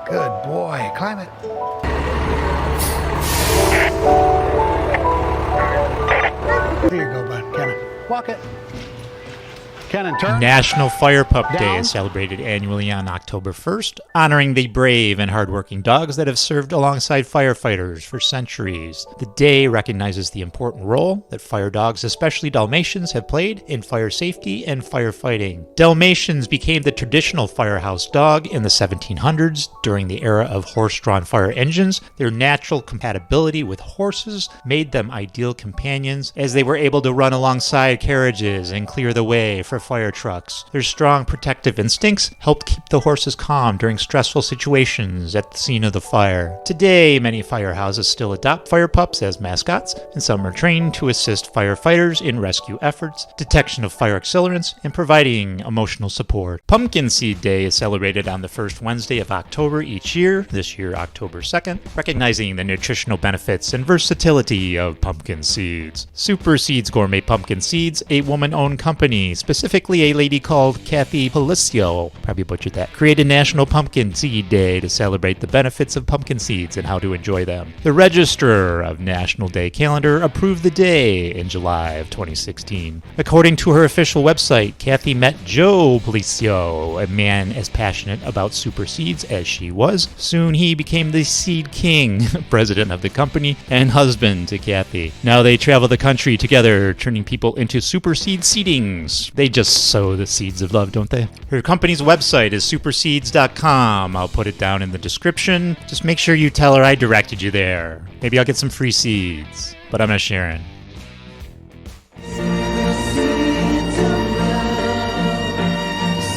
Good boy. Climb it. There you go, bud. Kenna. Walk it. Kenna, turn. National Fire Pup Day Down. is celebrated annually on October 1st, honoring the brave and hardworking dogs that have served alongside firefighters for centuries. The day recognizes the important role that fire dogs, especially Dalmatians, have played in fire safety and firefighting. Dalmatians became the traditional firehouse dog in the 1700s during the era of horse-drawn fire engines. Their natural compatibility with horses made them ideal companions, as they were able to run alongside carriages and clear the way for fire trucks. Their strong protective instincts helped keep the horses calm during stressful situations at the scene of the fire. Today, many firehouses still adopt fire pups as mascots, and some are trained to assist firefighters in rescue efforts, detection of fire accelerants, and providing emotional support. Pumpkin Seed Day is celebrated on the first Wednesday of October each year, this year October 2nd, recognizing the nutritional benefits and versatility of pumpkin seeds. Super Seeds Gourmet Pumpkin Seeds, a woman-owned company, specifically a lady called Kathy Palicio, probably butchered that, created National Pumpkin Seed Day to celebrate the benefits of pumpkin seeds and how to enjoy them. The Register of National Day calendar approved the day in July of 2016. According to her official website, Kathy met Joe Palicio, a man as passionate about super seeds as she was. Soon he became the Seed King, president of the company, and husband to Kathy. Now they travel the country together, turning people into super seed seedings. They just sow the seeds of love, don't they? Her company's website is superseeds.com. I'll put it down in the description. Just make sure you tell her I directed you there. Maybe I'll get some free seeds, but I'm not sharing.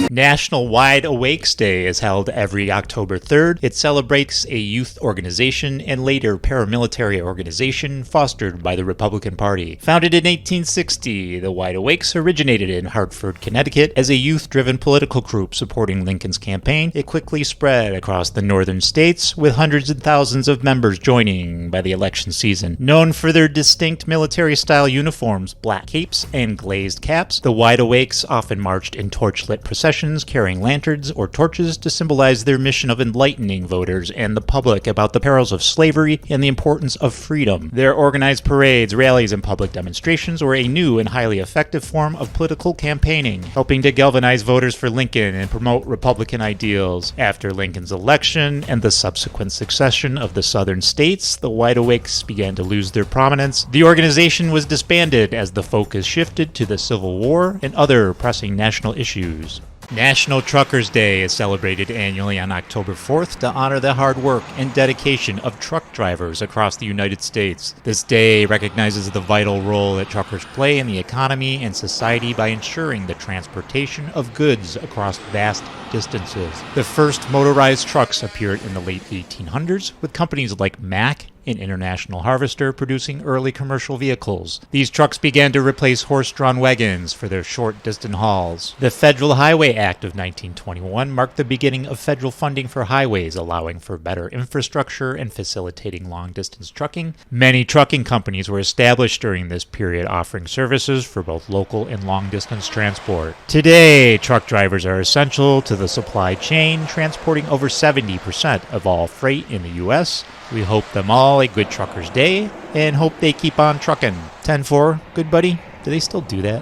National Wide Awakes Day is held every October 3rd. It celebrates a youth organization and later paramilitary organization fostered by the Republican Party. Founded in 1860, the Wide Awakes originated in Hartford, Connecticut as a youth-driven political group supporting Lincoln's campaign. It quickly spread across the northern states, with hundreds and thousands of members joining by the election season. Known for their distinct military-style uniforms, black capes, and glazed caps, the Wide Awakes often marched in torch-lit processions carrying lanterns or torches to symbolize their mission of enlightening voters and the public about the perils of slavery and the importance of freedom. Their organized parades, rallies, and public demonstrations were a new and highly effective form of political campaigning, helping to galvanize voters for Lincoln and promote Republican ideals. After Lincoln's election and the subsequent succession of the southern states, the Wide Awakes began to lose their prominence. The organization was disbanded as the focus shifted to the Civil War and other pressing national issues. National Truckers Day is celebrated annually on October 4th to honor the hard work and dedication of truck drivers across the United States. This day recognizes the vital role that truckers play in the economy and society by ensuring the transportation of goods across vast distances. The first motorized trucks appeared in the late 1800s, with companies like Mack and International Harvester producing early commercial vehicles. These trucks began to replace horse-drawn wagons for their short-distance hauls. The Federal Highway Act of 1921 marked the beginning of federal funding for highways, allowing for better infrastructure and facilitating long-distance trucking. Many trucking companies were established during this period, offering services for both local and long-distance transport. Today, truck drivers are essential to the supply chain, transporting over 70% of all freight in the U.S. We hope them all a good Truckers Day, and hope they keep on trucking. 10-4, good buddy? Do they still do that?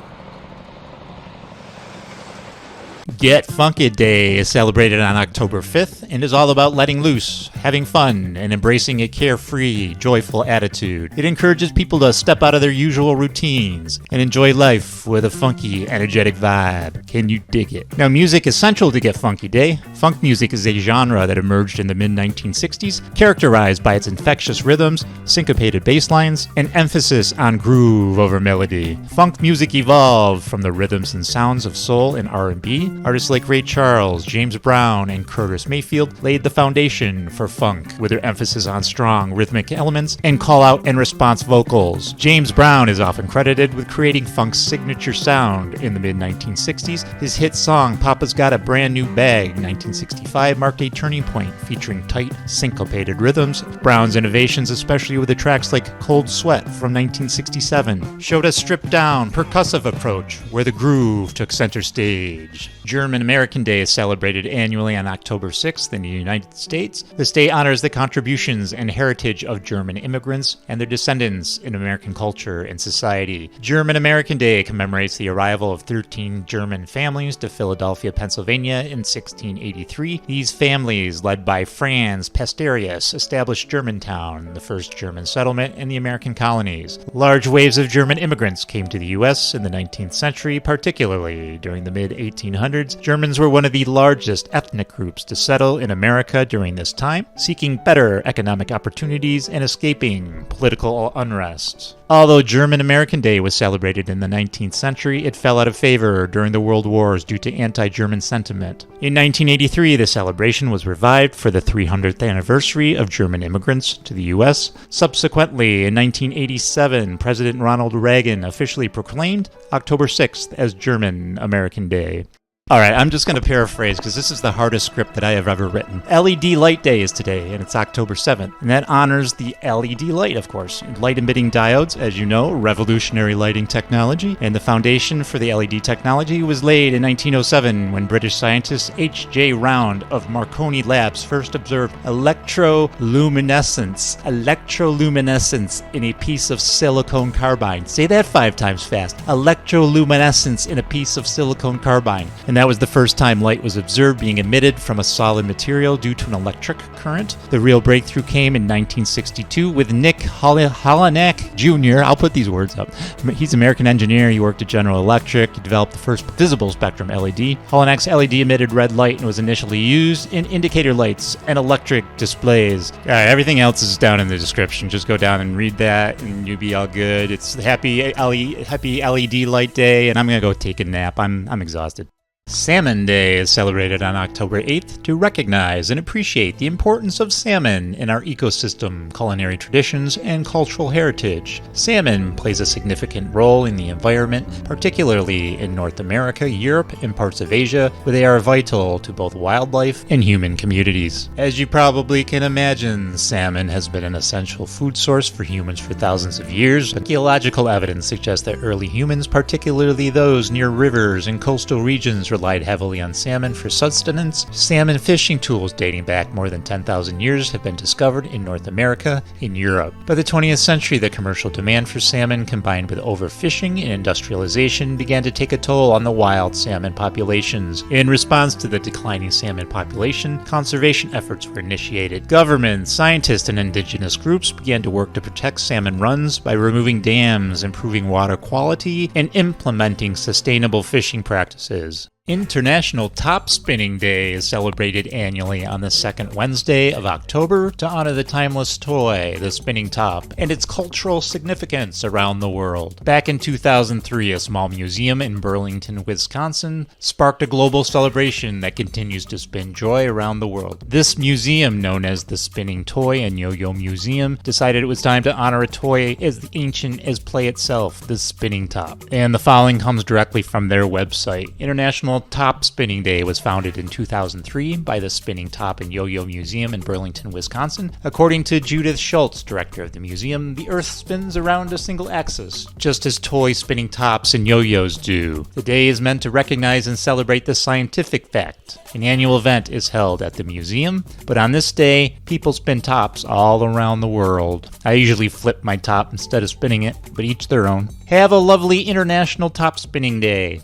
Get Funky Day is celebrated on October 5th and is all about letting loose, having fun, and embracing a carefree, joyful attitude. It encourages people to step out of their usual routines and enjoy life with a funky, energetic vibe. Can you dig it? Now, music is central to Get Funky Day. Funk music is a genre that emerged in the mid-1960s, characterized by its infectious rhythms, syncopated bass lines, and emphasis on groove over melody. Funk music evolved from the rhythms and sounds of soul and R&B. Artists like Ray Charles, James Brown, and Curtis Mayfield laid the foundation for funk, with their emphasis on strong rhythmic elements and call-out and response vocals. James Brown is often credited with creating funk's signature sound in the mid-1960s. His hit song, Papa's Got a Brand New Bag, 1965, marked a turning point, featuring tight, syncopated rhythms. Brown's innovations, especially with the tracks like Cold Sweat from 1967, showed a stripped-down, percussive approach where the groove took center stage. German American Day is celebrated annually on October 6th in the United States. This day honors the contributions and heritage of German immigrants and their descendants in American culture and society. German American Day commemorates the arrival of 13 German families to Philadelphia, Pennsylvania in 1683. These families, led by Franz Pastorius, established Germantown, the first German settlement in the American colonies. Large waves of German immigrants came to the U.S. in the 19th century, particularly during the mid-1800s. Germans were one of the largest ethnic groups to settle in America during this time, seeking better economic opportunities and escaping political unrest. Although German American Day was celebrated in the 19th century, it fell out of favor during the World Wars due to anti-German sentiment. In 1983, the celebration was revived for the 300th anniversary of German immigrants to the U.S. Subsequently, in 1987, President Ronald Reagan officially proclaimed October 6th as German American Day. Alright, I'm just going to paraphrase because this is the hardest script that I have ever written. LED Light Day is today, and it's October 7th. And that honors the LED light, of course. Light-emitting diodes, as you know, revolutionary lighting technology. And the foundation for the LED technology was laid in 1907 when British scientist H.J. Round of Marconi Labs first observed electroluminescence in a piece of silicon carbide. Say that 5 times fast. Electroluminescence in a piece of silicon carbide. And that was the first time light was observed being emitted from a solid material due to an electric current. The real breakthrough came in 1962 with Nick Holonek Jr. I'll put these words up. He's an American engineer. He worked at General Electric. He developed the first visible spectrum LED. Holonek's LED emitted red light and was initially used in indicator lights and electric displays. Everything else is down in the description. Just go down and read that and you'll be all good. It's happy LED light day, and I'm going to go take a nap. I'm exhausted. Salmon Day is celebrated on October 8th to recognize and appreciate the importance of salmon in our ecosystem, culinary traditions, and cultural heritage. Salmon plays a significant role in the environment, particularly in North America, Europe, and parts of Asia, where they are vital to both wildlife and human communities. As you probably can imagine, salmon has been an essential food source for humans for thousands of years. Archaeological evidence suggests that early humans, particularly those near rivers and coastal regions, relied heavily on salmon for sustenance. Salmon fishing tools dating back more than 10,000 years have been discovered in North America and Europe. By the 20th century, the commercial demand for salmon, combined with overfishing and industrialization, began to take a toll on the wild salmon populations. In response to the declining salmon population, conservation efforts were initiated. Governments, scientists, and indigenous groups began to work to protect salmon runs by removing dams, improving water quality, and implementing sustainable fishing practices. International Top Spinning Day is celebrated annually on the second Wednesday of October to honor the timeless toy, the spinning top, and its cultural significance around the world. Back in 2003, a small museum in Burlington, Wisconsin, sparked a global celebration that continues to spin joy around the world. This museum, known as the Spinning Toy and Yo-Yo Museum, decided it was time to honor a toy as ancient as play itself, the spinning top. And the following comes directly from their website. International Top Spinning Day was founded in 2003 by the Spinning Top and Yo-Yo Museum in Burlington, Wisconsin. According to Judith Schultz, director of the museum, the Earth spins around a single axis, just as toy spinning tops and yo-yos do. The day is meant to recognize and celebrate the scientific fact. An annual event is held at the museum, but on this day, people spin tops all around the world. I usually flip my top instead of spinning it, but each their own. Have a lovely International Top Spinning Day.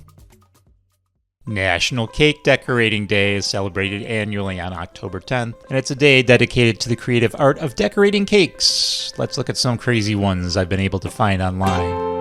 National Cake Decorating Day is celebrated annually on October 10th, and it's a day dedicated to the creative art of decorating cakes. Let's look at some crazy ones I've been able to find online.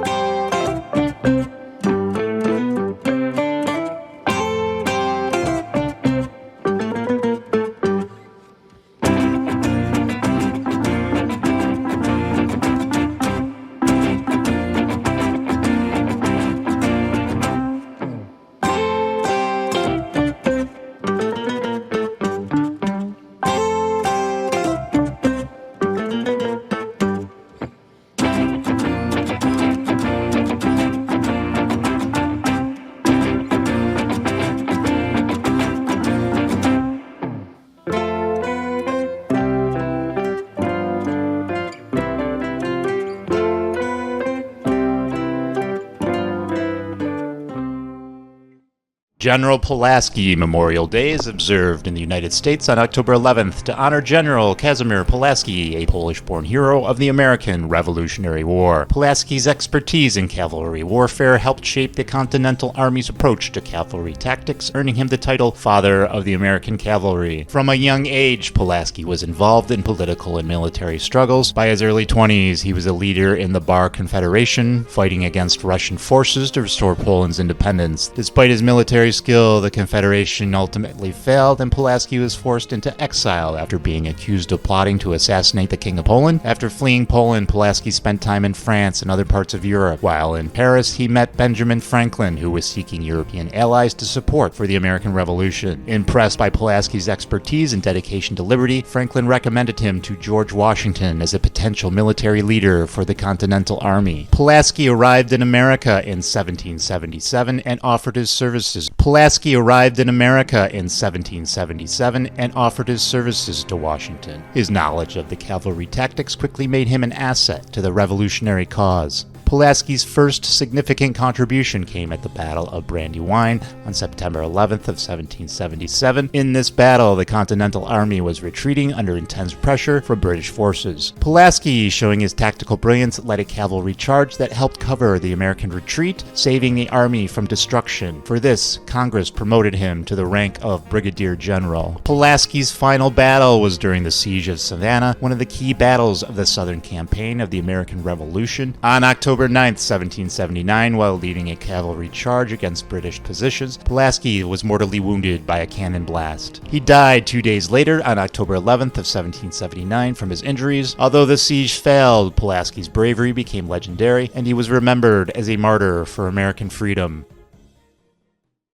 General Pulaski Memorial Day is observed in the United States on October 11th to honor General Casimir Pulaski, a Polish-born hero of the American Revolutionary War. Pulaski's expertise in cavalry warfare helped shape the Continental Army's approach to cavalry tactics, earning him the title Father of the American Cavalry. From a young age, Pulaski was involved in political and military struggles. By his early 20s, he was a leader in the Bar Confederation, fighting against Russian forces to restore Poland's independence. Despite his military skill, the Confederation ultimately failed, and Pulaski was forced into exile after being accused of plotting to assassinate the King of Poland. After fleeing Poland, Pulaski spent time in France and other parts of Europe. While in Paris, he met Benjamin Franklin, who was seeking European allies to support for the American Revolution. Impressed by Pulaski's expertise and dedication to liberty, Franklin recommended him to George Washington as a potential military leader for the Continental Army. Pulaski arrived in America in 1777 and offered his services. Pulaski arrived in America in 1777 and offered his services to Washington. His knowledge of the cavalry tactics quickly made him an asset to the revolutionary cause. Pulaski's first significant contribution came at the Battle of Brandywine on September 11th of 1777. In this battle, the Continental Army was retreating under intense pressure from British forces. Pulaski, showing his tactical brilliance, led a cavalry charge that helped cover the American retreat, saving the army from destruction. For this, Congress promoted him to the rank of Brigadier General. Pulaski's final battle was during the Siege of Savannah, one of the key battles of the Southern Campaign of the American Revolution. On October 9th, 1779, while leading a cavalry charge against British positions, Pulaski was mortally wounded by a cannon blast. He died 2 days later on October 11th of 1779 from his injuries. Although the siege failed, Pulaski's bravery became legendary, and he was remembered as a martyr for American freedom.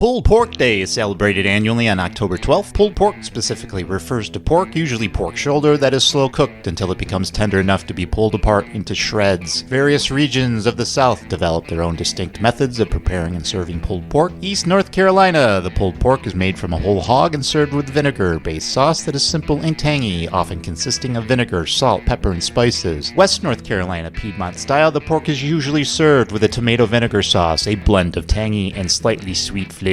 Pulled Pork Day is celebrated annually on October 12th. Pulled pork specifically refers to pork, usually pork shoulder, that is slow cooked until it becomes tender enough to be pulled apart into shreds. Various regions of the South develop their own distinct methods of preparing and serving pulled pork. East North Carolina, the pulled pork is made from a whole hog and served with vinegar-based sauce that is simple and tangy, often consisting of vinegar, salt, pepper, and spices. West North Carolina, Piedmont style, the pork is usually served with a tomato vinegar sauce, a blend of tangy and slightly sweet flavors.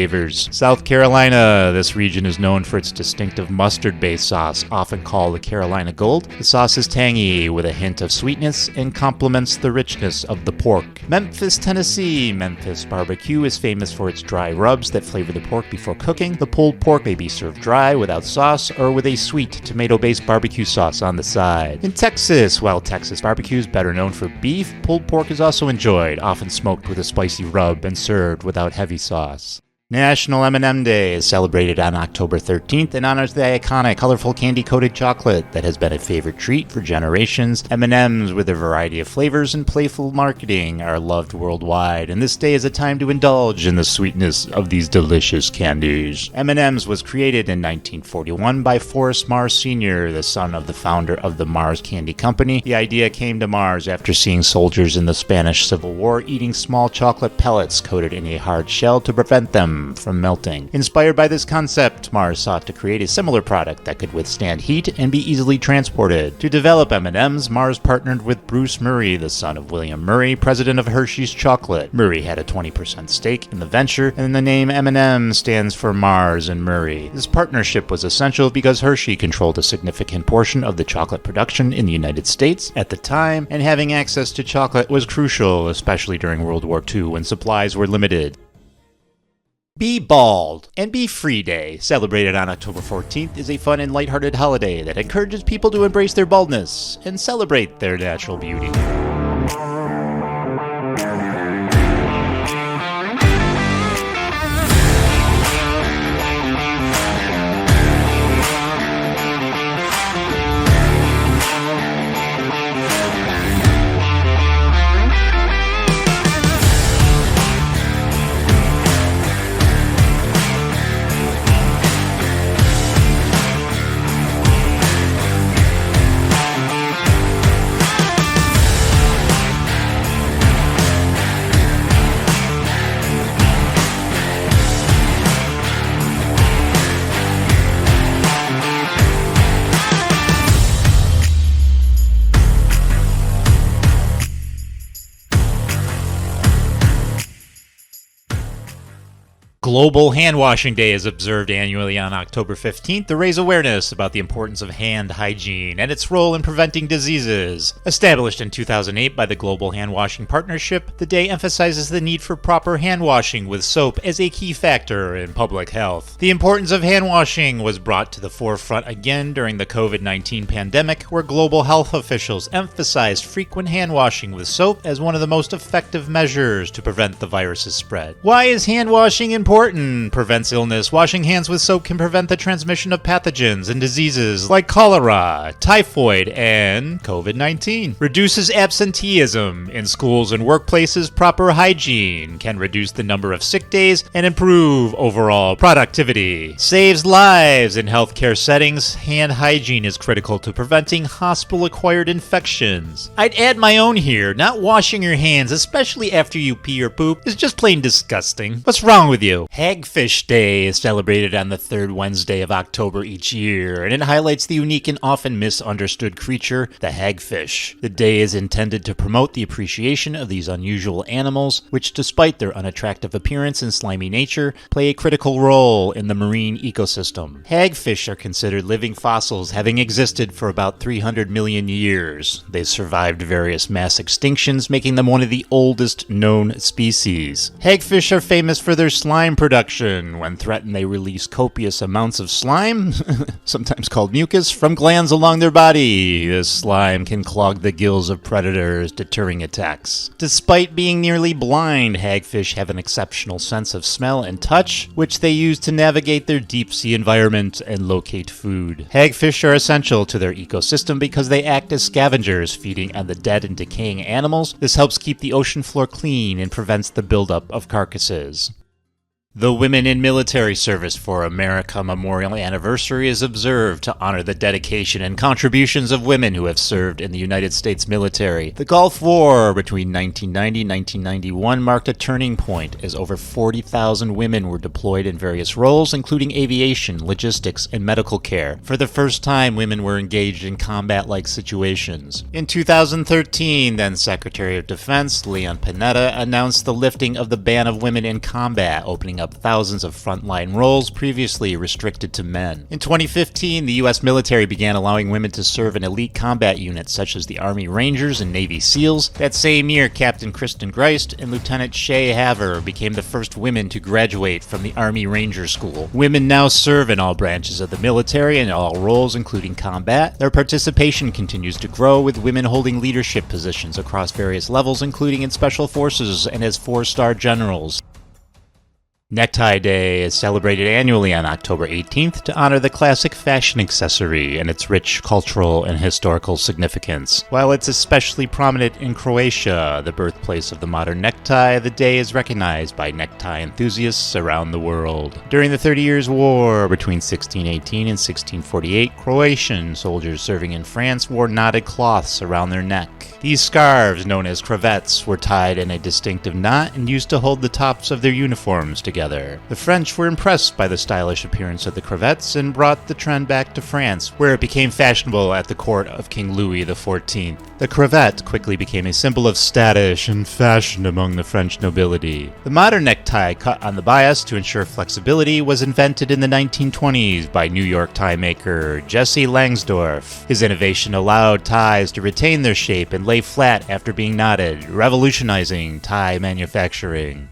South Carolina, this region is known for its distinctive mustard-based sauce, often called the Carolina Gold. The sauce is tangy with a hint of sweetness and complements the richness of the pork. Memphis, Tennessee. Memphis barbecue is famous for its dry rubs that flavor the pork before cooking. The pulled pork may be served dry without sauce or with a sweet tomato-based barbecue sauce on the side. In Texas, while Texas barbecue is better known for beef, pulled pork is also enjoyed, often smoked with a spicy rub and served without heavy sauce. National M&M Day is celebrated on October 13th and honors the iconic colorful candy-coated chocolate that has been a favorite treat for generations. M&Ms with a variety of flavors and playful marketing are loved worldwide, and this day is a time to indulge in the sweetness of these delicious candies. M&Ms was created in 1941 by Forrest Mars Sr., the son of the founder of the Mars Candy Company. The idea came to Mars after seeing soldiers in the Spanish Civil War eating small chocolate pellets coated in a hard shell to prevent them from melting. Inspired by this concept, Mars sought to create a similar product that could withstand heat and be easily transported. To develop M&Ms, Mars partnered with Bruce Murray, the son of William Murray, president of Hershey's Chocolate. Murray had a 20% stake in the venture, and the name M&M stands for Mars and Murray. This partnership was essential because Hershey controlled a significant portion of the chocolate production in the United States at the time, and having access to chocolate was crucial, especially during World War II when supplies were limited. Be Bald and Be Free Day, celebrated on October 14th, is a fun and lighthearted holiday that encourages people to embrace their baldness and celebrate their natural beauty. Global Hand Washing Day is observed annually on October 15th to raise awareness about the importance of hand hygiene and its role in preventing diseases. Established in 2008 by the Global Hand Washing Partnership, the day emphasizes the need for proper hand washing with soap as a key factor in public health. The importance of hand washing was brought to the forefront again during the COVID-19 pandemic, where global health officials emphasized frequent hand washing with soap as one of the most effective measures to prevent the virus's spread. Why is hand washing important? Prevents illness. Washing hands with soap can prevent the transmission of pathogens and diseases like cholera, typhoid, and COVID-19. Reduces absenteeism. In schools and workplaces, proper hygiene can reduce the number of sick days and improve overall productivity. Saves lives in healthcare settings. Hand hygiene is critical to preventing hospital-acquired infections. I'd add my own here. Not washing your hands, especially after you pee or poop, is just plain disgusting. What's wrong with you? Hagfish Day is celebrated on the third Wednesday of October each year, and it highlights the unique and often misunderstood creature, the hagfish. The day is intended to promote the appreciation of these unusual animals, which, despite their unattractive appearance and slimy nature, play a critical role in the marine ecosystem. Hagfish are considered living fossils, having existed for about 300 million years. They've survived various mass extinctions, making them one of the oldest known species. Hagfish are famous for their slime production. When threatened, they release copious amounts of slime, sometimes called mucus, from glands along their body. This slime can clog the gills of predators, deterring attacks. Despite being nearly blind, hagfish have an exceptional sense of smell and touch, which they use to navigate their deep-sea environment and locate food. Hagfish are essential to their ecosystem because they act as scavengers, feeding on the dead and decaying animals. This helps keep the ocean floor clean and prevents the buildup of carcasses. The Women in Military Service for America Memorial Anniversary is observed to honor the dedication and contributions of women who have served in the United States military. The Gulf War between 1990 and 1991 marked a turning point as over 40,000 women were deployed in various roles, including aviation, logistics, and medical care. For the first time, women were engaged in combat-like situations. In 2013, then Secretary of Defense Leon Panetta announced the lifting of the ban of women in combat, opening up thousands of frontline roles previously restricted to men. In 2015, the U.S. military began allowing women to serve in elite combat units such as the Army Rangers and Navy SEALs. That same year, Captain Kristen Greist and Lieutenant Shay Haver became the first women to graduate from the Army Ranger School. Women now serve in all branches of the military and all roles, including combat. Their participation continues to grow, with women holding leadership positions across various levels, including in special forces and as four-star generals. Necktie Day is celebrated annually on October 18th to honor the classic fashion accessory and its rich cultural and historical significance. While it's especially prominent in Croatia, the birthplace of the modern necktie, the day is recognized by necktie enthusiasts around the world. During the 30 Years' War between 1618 and 1648, Croatian soldiers serving in France wore knotted cloths around their neck. These scarves, known as cravats, were tied in a distinctive knot and used to hold the tops of their uniforms together. The French were impressed by the stylish appearance of the cravats and brought the trend back to France, where it became fashionable at the court of King Louis XIV. The cravat quickly became a symbol of status and fashion among the French nobility. The modern necktie, cut on the bias to ensure flexibility, was invented in the 1920s by New York tie maker Jesse Langsdorff. His innovation allowed ties to retain their shape and lay flat after being knotted, revolutionizing tie manufacturing.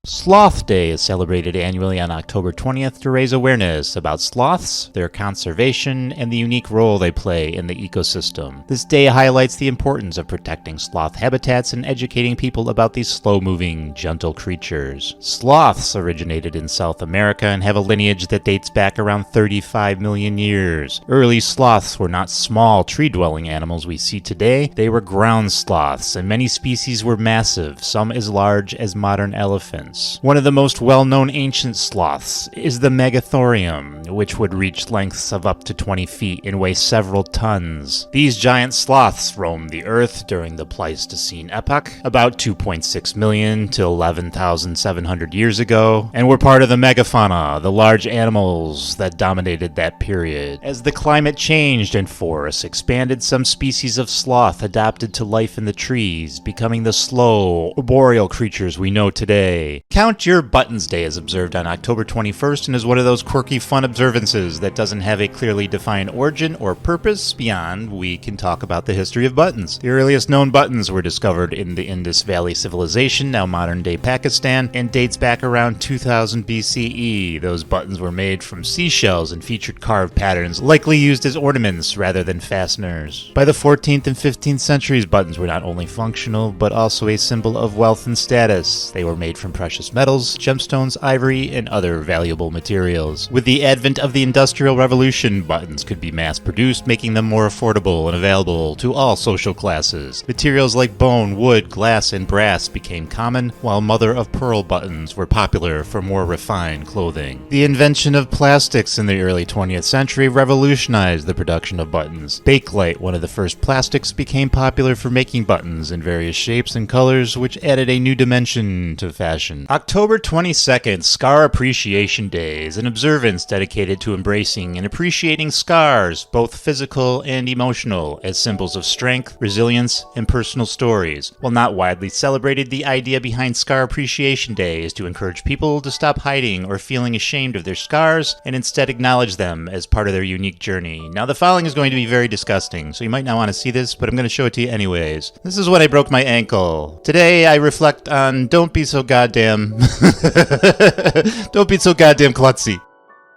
Sloth Day is celebrated annually on October 20th to raise awareness about sloths, their conservation, and the unique role they play in the ecosystem. This day highlights the importance of protecting sloth habitats and educating people about these slow-moving, gentle creatures. Sloths originated in South America and have a lineage that dates back around 35 million years. Early sloths were not small, tree-dwelling animals we see today. They were ground sloths, and many species were massive, some as large as modern elephants. One of the most well-known ancient sloths is the Megathorium, which would reach lengths of up to 20 feet and weigh several tons. These giant sloths roamed the Earth during the Pleistocene epoch, about 2.6 million to 11,700 years ago, and were part of the megafauna, the large animals that dominated that period. As the climate changed and forests expanded, some species of sloth adapted to life in the trees, becoming the slow, arboreal creatures we know today. Count Your Buttons Day is observed on October 21st and is one of those quirky, fun observances that doesn't have a clearly defined origin or purpose beyond we can talk about the history of buttons. The earliest known buttons were discovered in the Indus Valley Civilization, now modern-day Pakistan, and dates back around 2000 BCE. Those buttons were made from seashells and featured carved patterns, likely used as ornaments rather than fasteners. By the 14th and 15th centuries, buttons were not only functional, but also a symbol of wealth and status. They were made from precious metals, gemstones, ivory, and other valuable materials. With the advent of the Industrial Revolution, buttons could be mass-produced, making them more affordable and available to all social classes. Materials like bone, wood, glass, and brass became common, while mother-of-pearl buttons were popular for more refined clothing. The invention of plastics in the early 20th century revolutionized the production of buttons. Bakelite, one of the first plastics, became popular for making buttons in various shapes and colors, which added a new dimension to fashion. October 22nd, Scar Appreciation Day, is an observance dedicated to embracing and appreciating scars, both physical and emotional, as symbols of strength, resilience, and personal stories. While not widely celebrated, the idea behind Scar Appreciation Day is to encourage people to stop hiding or feeling ashamed of their scars and instead acknowledge them as part of their unique journey. Now, the following is going to be very disgusting, so you might not want to see this, but I'm going to show it to you anyways. This is when I broke my ankle. Today, I reflect on don't be so goddamn don't be so goddamn klutzy.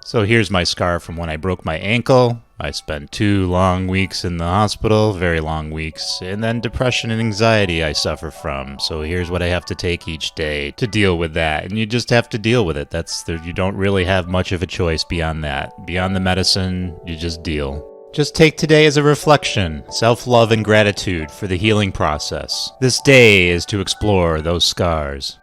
So here's my scar from when I broke my ankle. I spent 2 long weeks in the hospital, very long weeks, and then depression and anxiety I suffer from. So here's what I have to take each day to deal with that, and you just have to deal with it. You don't really have much of a choice beyond that. Beyond the medicine, you just deal. Just take today as a reflection, self-love and gratitude for the healing process. This day is to explore those scars.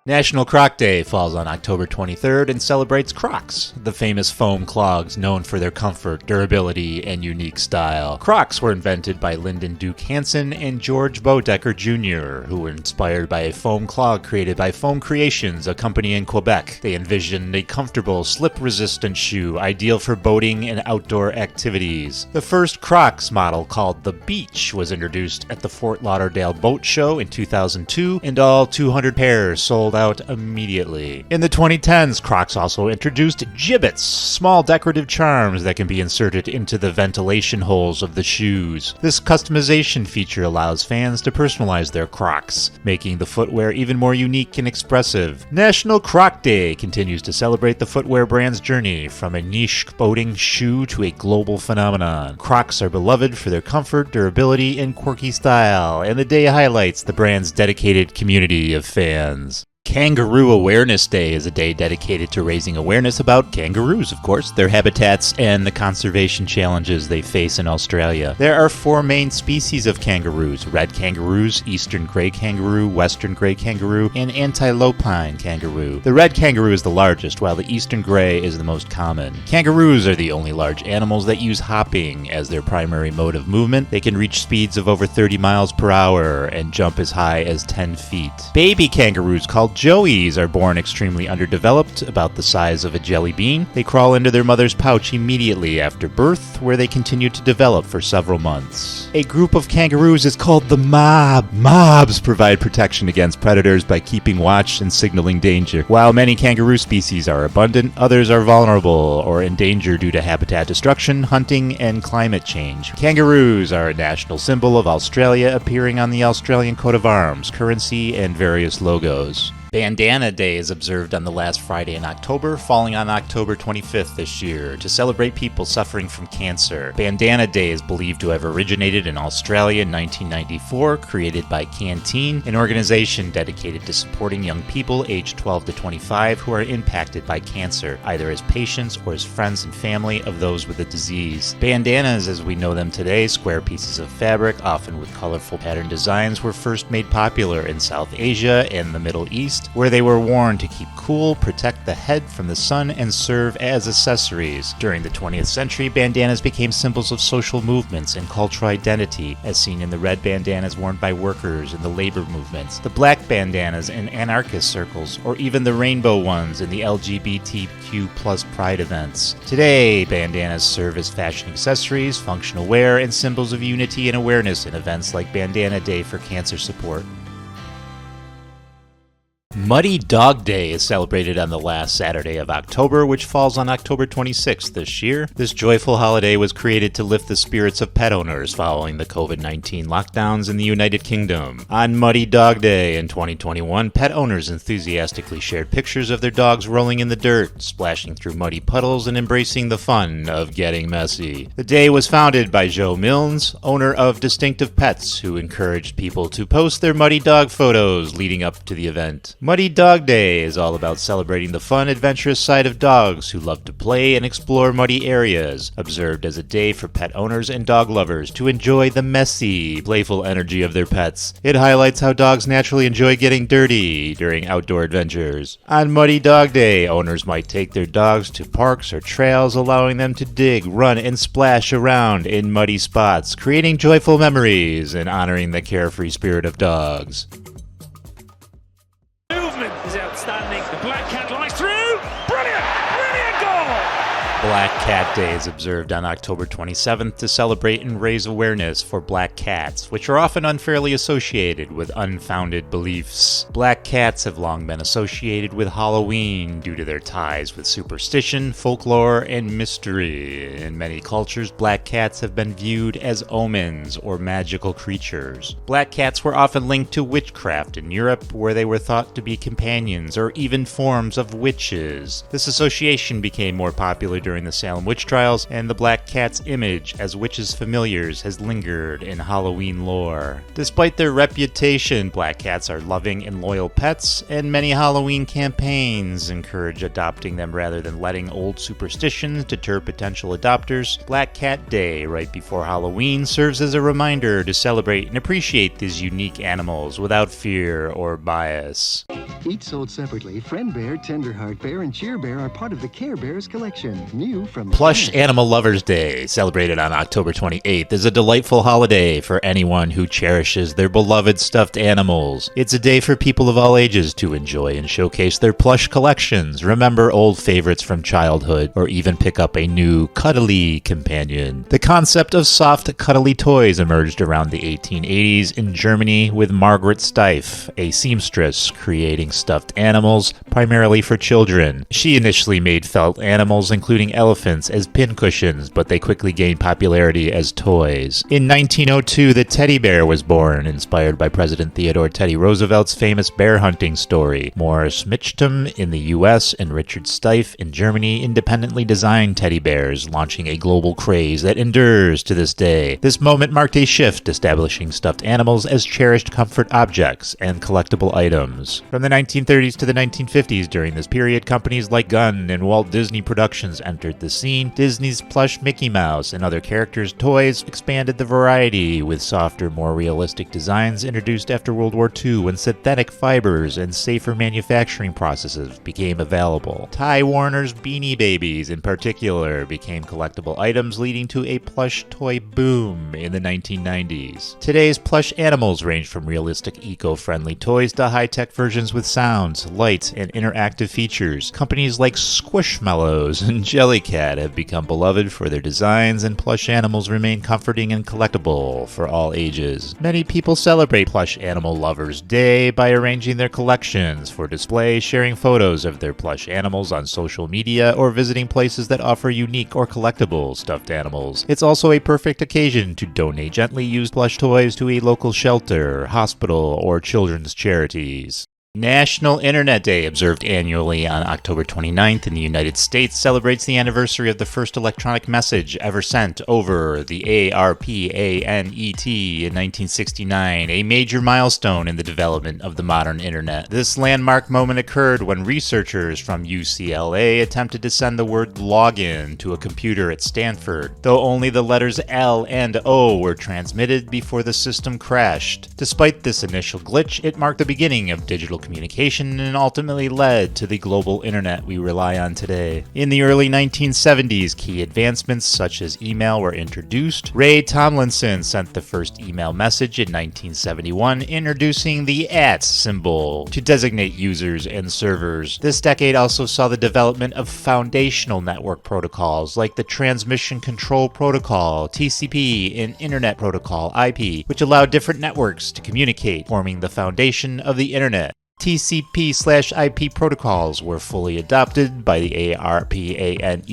National Croc Day falls on October 23rd and celebrates Crocs, the famous foam clogs known for their comfort, durability, and unique style. Crocs were invented by Lyndon Duke Hansen and George Bodecker Jr., who were inspired by a foam clog created by Foam Creations, a company in Quebec. They envisioned a comfortable, slip-resistant shoe ideal for boating and outdoor activities. The first Crocs model, called the Beach, was introduced at the Fort Lauderdale Boat Show in 2002, and all 200 pairs sold out immediately. In the 2010s, Crocs also introduced gibbets, small decorative charms that can be inserted into the ventilation holes of the shoes. This customization feature allows fans to personalize their Crocs, making the footwear even more unique and expressive. National Croc Day continues to celebrate the footwear brand's journey from a niche boating shoe to a global phenomenon. Crocs are beloved for their comfort, durability, and quirky style, and the day highlights the brand's dedicated community of fans. Kangaroo Awareness Day is a day dedicated to raising awareness about kangaroos, of course, their habitats, and the conservation challenges they face in Australia. There are 4 main species of kangaroos: red kangaroos, eastern grey kangaroo, western grey kangaroo, and antilopine kangaroo. The red kangaroo is the largest, while the eastern grey is the most common. Kangaroos are the only large animals that use hopping as their primary mode of movement. They can reach speeds of over 30 miles per hour and jump as high as 10 feet. Baby kangaroos, called joeys, are born extremely underdeveloped, about the size of a jelly bean. They crawl into their mother's pouch immediately after birth, where they continue to develop for several months. A group of kangaroos is called the mob. Mobs provide protection against predators by keeping watch and signaling danger. While many kangaroo species are abundant, others are vulnerable or in danger due to habitat destruction, hunting, and climate change. Kangaroos are a national symbol of Australia, appearing on the Australian coat of arms, currency, and various logos. Bandana Day is observed on the last Friday in October, falling on October 25th this year, to celebrate people suffering from cancer. Bandana Day is believed to have originated in Australia in 1994, created by Canteen, an organization dedicated to supporting young people aged 12 to 25 who are impacted by cancer, either as patients or as friends and family of those with the disease. Bandanas, as we know them today, square pieces of fabric, often with colorful pattern designs, were first made popular in South Asia and the Middle East, where they were worn to keep cool, protect the head from the sun, and serve as accessories. During the 20th century, bandanas became symbols of social movements and cultural identity, as seen in the red bandanas worn by workers in the labor movements, the black bandanas in anarchist circles, or even the rainbow ones in the LGBTQ+ pride events. Today, bandanas serve as fashion accessories, functional wear, and symbols of unity and awareness in events like Bandana Day for cancer support. Muddy Dog Day is celebrated on the last Saturday of October, which falls on October 26th this year. This joyful holiday was created to lift the spirits of pet owners following the COVID-19 lockdowns in the United Kingdom. On Muddy Dog Day in 2021, pet owners enthusiastically shared pictures of their dogs rolling in the dirt, splashing through muddy puddles, and embracing the fun of getting messy. The day was founded by Joe Milnes, owner of Distinctive Pets, who encouraged people to post their muddy dog photos leading up to the event. Muddy Dog Day is all about celebrating the fun, adventurous side of dogs who love to play and explore muddy areas, observed as a day for pet owners and dog lovers to enjoy the messy, playful energy of their pets. It highlights how dogs naturally enjoy getting dirty during outdoor adventures. On Muddy Dog Day, owners might take their dogs to parks or trails, allowing them to dig, run, and splash around in muddy spots, creating joyful memories and honoring the carefree spirit of dogs. Is outstanding. The black cat lies through. Brilliant! Brilliant goal! Black Cat Day is observed on October 27th to celebrate and raise awareness for black cats, which are often unfairly associated with unfounded beliefs. Black cats have long been associated with Halloween due to their ties with superstition, folklore, and mystery. In many cultures, black cats have been viewed as omens or magical creatures. Black cats were often linked to witchcraft in Europe, where they were thought to be companions or even forms of witches. This association became more popular during the Salem witch trials, and the black cat's image as witches' familiars has lingered in Halloween lore. Despite their reputation, black cats are loving and loyal pets, and many Halloween campaigns encourage adopting them rather than letting old superstitions deter potential adopters. Black Cat Day, right before Halloween, serves as a reminder to celebrate and appreciate these unique animals without fear or bias. Each sold separately, Friend Bear, Tenderheart Bear, and Cheer Bear are part of the Care Bears collection. New from Plush Animal Lovers Day, celebrated on October 28th, is a delightful holiday for anyone who cherishes their beloved stuffed animals. It's a day for people of all ages to enjoy and showcase their plush collections, remember old favorites from childhood, or even pick up a new cuddly companion. The concept of soft, cuddly toys emerged around the 1880s in Germany with Margaret Steiff, a seamstress, creating stuffed animals primarily for children. She initially made felt animals, including elephants, as pincushions, but they quickly gained popularity as toys. In 1902, the teddy bear was born, inspired by President Theodore Teddy Roosevelt's famous bear hunting story. Morris Mitchum in the US and Richard Steiff in Germany independently designed teddy bears, launching a global craze that endures to this day. This moment marked a shift, establishing stuffed animals as cherished comfort objects and collectible items. From the 1930s to the 1950s, during this period, companies like Gunn and Walt Disney Productions entered the scene. Disney's plush Mickey Mouse and other characters' toys expanded the variety, with softer, more realistic designs introduced after World War II when synthetic fibers and safer manufacturing processes became available. Ty Warner's Beanie Babies, in particular, became collectible items, leading to a plush toy boom in the 1990s. Today's plush animals range from realistic, eco-friendly toys to high-tech versions with sounds, lights, and interactive features. Companies like Squishmallows and Jellycat have become beloved for their designs, and plush animals remain comforting and collectible for all ages. Many people celebrate Plush Animal Lovers Day by arranging their collections for display, sharing photos of their plush animals on social media, or visiting places that offer unique or collectible stuffed animals. It's also a perfect occasion to donate gently used plush toys to a local shelter, hospital, or children's charities. National Internet Day, observed annually on October 29th in the United States, celebrates the anniversary of the first electronic message ever sent over the ARPANET in 1969, a major milestone in the development of the modern Internet. This landmark moment occurred when researchers from UCLA attempted to send the word login to a computer at Stanford, though only the letters L and O were transmitted before the system crashed. Despite this initial glitch, it marked the beginning of digital communication and ultimately led to the global internet we rely on today. In the early 1970s, key advancements such as email were introduced. Ray Tomlinson sent the first email message in 1971, introducing the @ symbol to designate users and servers. This decade also saw the development of foundational network protocols like the Transmission Control Protocol, TCP, and Internet Protocol, IP, which allowed different networks to communicate, forming the foundation of the internet. TCP/IP protocols were fully adopted by the ARPANET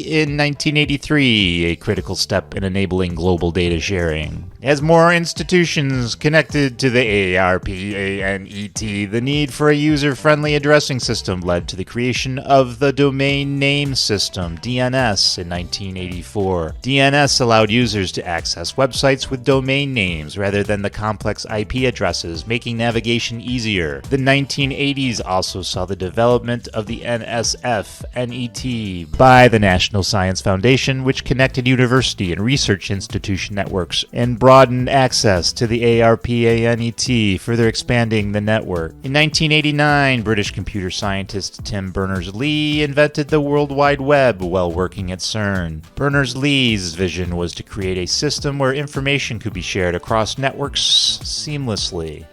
in 1983, a critical step in enabling global data sharing. As more institutions connected to the ARPANET, the need for a user-friendly addressing system led to the creation of the Domain Name System, DNS, in 1984. DNS allowed users to access websites with domain names rather than the complex IP addresses, making navigation easier. The 1980s also saw the development of the NSF/NET by the National Science Foundation, which connected university and research institution networks and broadened access to the ARPANET, further expanding the network. In 1989, British computer scientist Tim Berners-Lee invented the World Wide Web while working at CERN. Berners-Lee's vision was to create a system where information could be shared across networks seamlessly.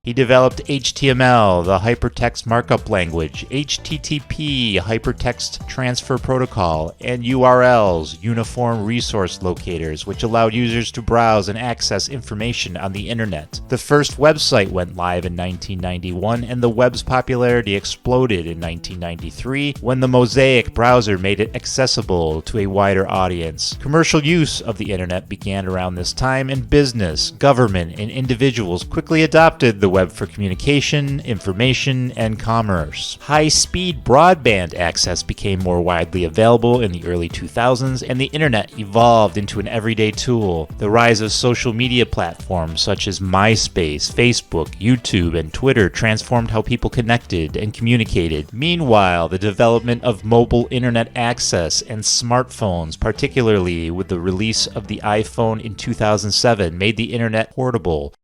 He developed HTML, the Hypertext Markup Language, HTTP, Hypertext Transfer Protocol, and URLs, Uniform Resource Locators, which allowed users to browse and access information on the internet. The first website went live in 1991, and the web's popularity exploded in 1993 when the Mosaic browser made it accessible to a wider audience. Commercial use of the internet began around this time, and business, government, and individuals quickly adopted the web for communication, information, and commerce. High-speed broadband access became more widely available in the early 2000s, and the internet evolved into an everyday tool. The rise of social media platforms such as MySpace, Facebook, YouTube, and Twitter transformed how people connected and communicated. Meanwhile, the development of mobile internet access and smartphones, particularly with the release of the iPhone in 2007, made the internet portable.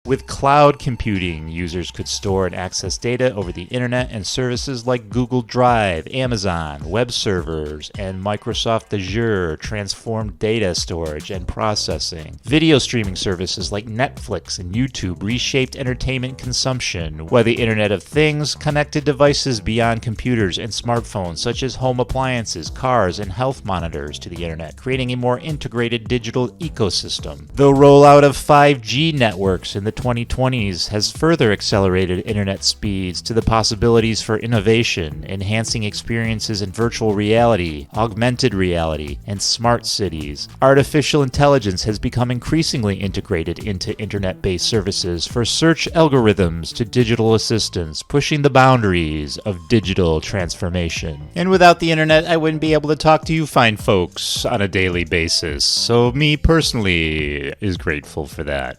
With cloud computing, users could store and access data over the internet, and services like Google Drive, Amazon, web servers, and Microsoft Azure transformed data storage and processing. Video streaming services like Netflix and YouTube reshaped entertainment consumption, while the Internet of Things connected devices beyond computers and smartphones, such as home appliances, cars, and health monitors to the internet, creating a more integrated digital ecosystem. The rollout of 5G networks in the 2020s has further accelerated internet speeds to the possibilities for innovation, enhancing experiences in virtual reality, augmented reality, and smart cities. Artificial intelligence has become increasingly integrated into internet-based services, for search algorithms to digital assistants, pushing the boundaries of digital transformation. And without the internet, I wouldn't be able to talk to you fine folks on a daily basis, so me personally is grateful for that.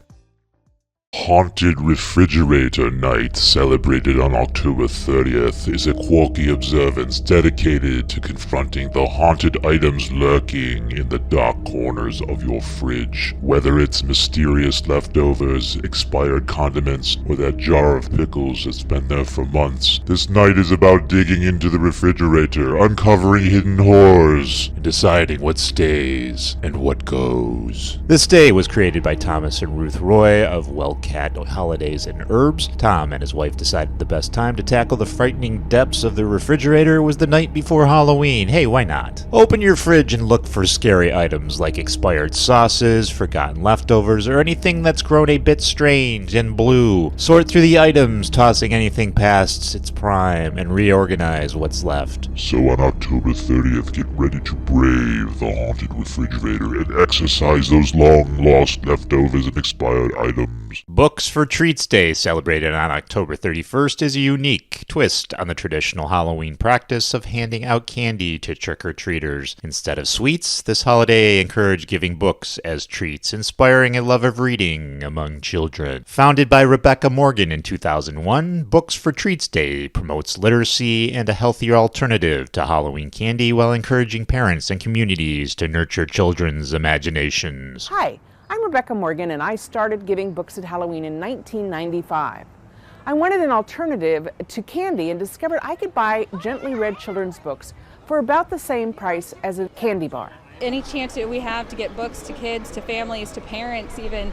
Haunted Refrigerator Night, celebrated on October 30th, is a quirky observance dedicated to confronting the haunted items lurking in the dark corners of your fridge. Whether it's mysterious leftovers, expired condiments, or that jar of pickles that's been there for months, this night is about digging into the refrigerator, uncovering hidden horrors, and deciding what stays and what goes. This day was created by Thomas and Ruth Roy of Wellcat Holidays and Herbs. Tom and his wife decided the best time to tackle the frightening depths of the refrigerator was the night before Halloween. Hey, why not? Open your fridge and look for scary items like expired sauces, forgotten leftovers, or anything that's grown a bit strange and blue. Sort through the items, tossing anything past its prime, and reorganize what's left. So on October 30th, get ready to brave the haunted refrigerator and exercise those long-lost leftovers and expired items. Books for Treats Day, celebrated on October 31st, is a unique twist on the traditional Halloween practice of handing out candy to trick-or-treaters. Instead of sweets, this holiday encouraged giving books as treats, inspiring a love of reading among children. Founded by Rebecca Morgan in 2001, Books for Treats Day promotes literacy and a healthier alternative to Halloween candy while encouraging parents and communities to nurture children's imaginations. Hi. I'm Rebecca Morgan, and I started giving books at Halloween in 1995. I wanted an alternative to candy and discovered I could buy gently read children's books for about the same price as a candy bar. Any chance that we have to get books to kids, to families, to parents even,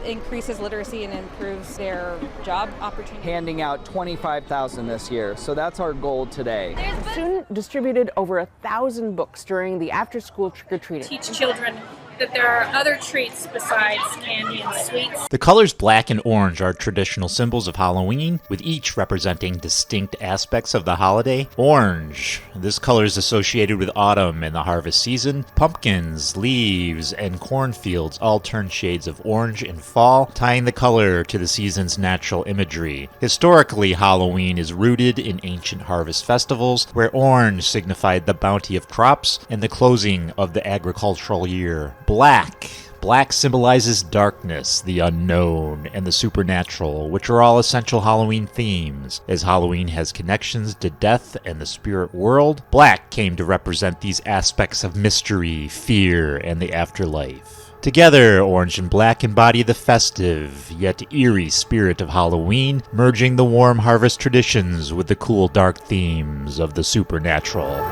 increases literacy and improves their job opportunities. Handing out 25,000 this year, so that's our goal today. The student distributed over 1,000 books during the after-school trick-or-treating. Teach children that there are other treats besides candy and sweets. The colors black and orange are traditional symbols of Halloween, with each representing distinct aspects of the holiday. Orange. This color is associated with autumn and the harvest season. Pumpkins, leaves, and cornfields all turn shades of orange in fall, tying the color to the season's natural imagery. Historically, Halloween is rooted in ancient harvest festivals, where orange signified the bounty of crops and the closing of the agricultural year. Black. Black symbolizes darkness, the unknown, and the supernatural, which are all essential Halloween themes. As Halloween has connections to death and the spirit world, black came to represent these aspects of mystery, fear, and the afterlife. Together, orange and black embody the festive, yet eerie spirit of Halloween, merging the warm harvest traditions with the cool dark themes of the supernatural.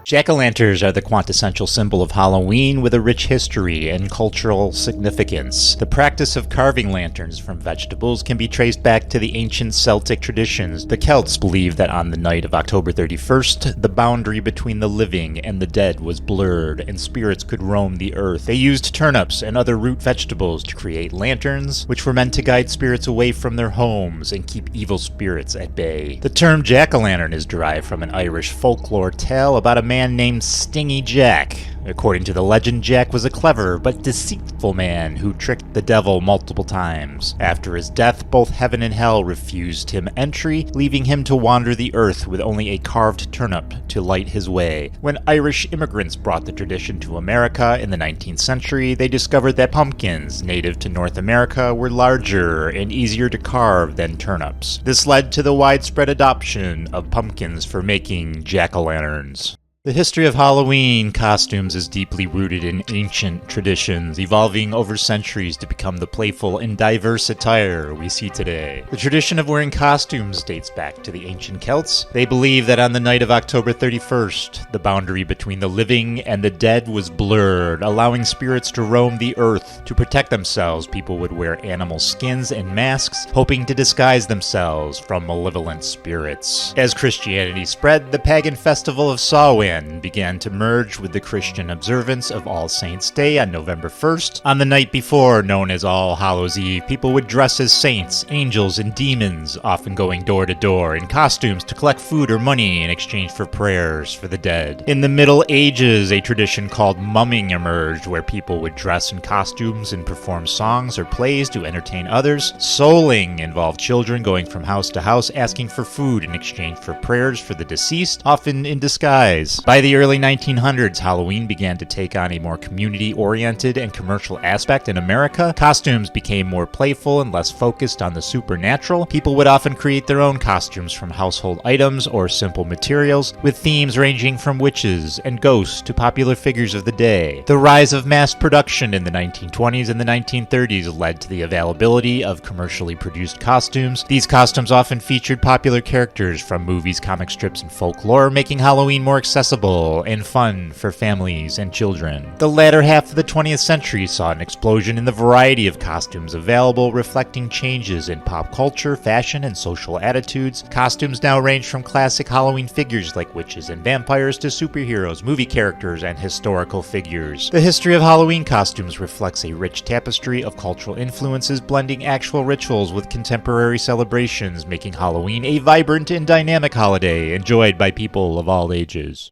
Jack-o'-lanterns are the quintessential symbol of Halloween with a rich history and cultural significance. The practice of carving lanterns from vegetables can be traced back to the ancient Celtic traditions. The Celts believed that on the night of October 31st, the boundary between the living and the dead was blurred and spirits could roam the earth. They used turnips and other root vegetables to create lanterns, which were meant to guide spirits away from their homes and keep evil spirits at bay. The term jack-o'-lantern is derived from an Irish folklore tale about a man named Stingy Jack. According to the legend, Jack was a clever but deceitful man who tricked the devil multiple times. After his death, both heaven and hell refused him entry, leaving him to wander the earth with only a carved turnip to light his way. When Irish immigrants brought the tradition to America in the 19th century, they discovered that pumpkins, native to North America, were larger and easier to carve than turnips. This led to the widespread adoption of pumpkins for making jack-o'-lanterns. The history of Halloween costumes is deeply rooted in ancient traditions, evolving over centuries to become the playful and diverse attire we see today. The tradition of wearing costumes dates back to the ancient Celts. They believed that on the night of October 31st, the boundary between the living and the dead was blurred, allowing spirits to roam the earth. To protect themselves, people would wear animal skins and masks, hoping to disguise themselves from malevolent spirits. As Christianity spread, the pagan festival of Samhain began to merge with the Christian observance of All Saints' Day on November 1st. On the night before, known as All Hallows' Eve, people would dress as saints, angels, and demons, often going door to door in costumes to collect food or money in exchange for prayers for the dead. In the Middle Ages, a tradition called mumming emerged, where people would dress in costumes and perform songs or plays to entertain others. Souling involved children going from house to house asking for food in exchange for prayers for the deceased, often in disguise. By the early 1900s, Halloween began to take on a more community-oriented and commercial aspect in America. Costumes became more playful and less focused on the supernatural. People would often create their own costumes from household items or simple materials, with themes ranging from witches and ghosts to popular figures of the day. The rise of mass production in the 1920s and the 1930s led to the availability of commercially produced costumes. These costumes often featured popular characters from movies, comic strips, and folklore, making Halloween more accessible and fun for families and children. The latter half of the 20th century saw an explosion in the variety of costumes available, reflecting changes in pop culture, fashion, and social attitudes. Costumes now range from classic Halloween figures like witches and vampires to superheroes, movie characters, and historical figures. The history of Halloween costumes reflects a rich tapestry of cultural influences, blending actual rituals with contemporary celebrations, making Halloween a vibrant and dynamic holiday enjoyed by people of all ages.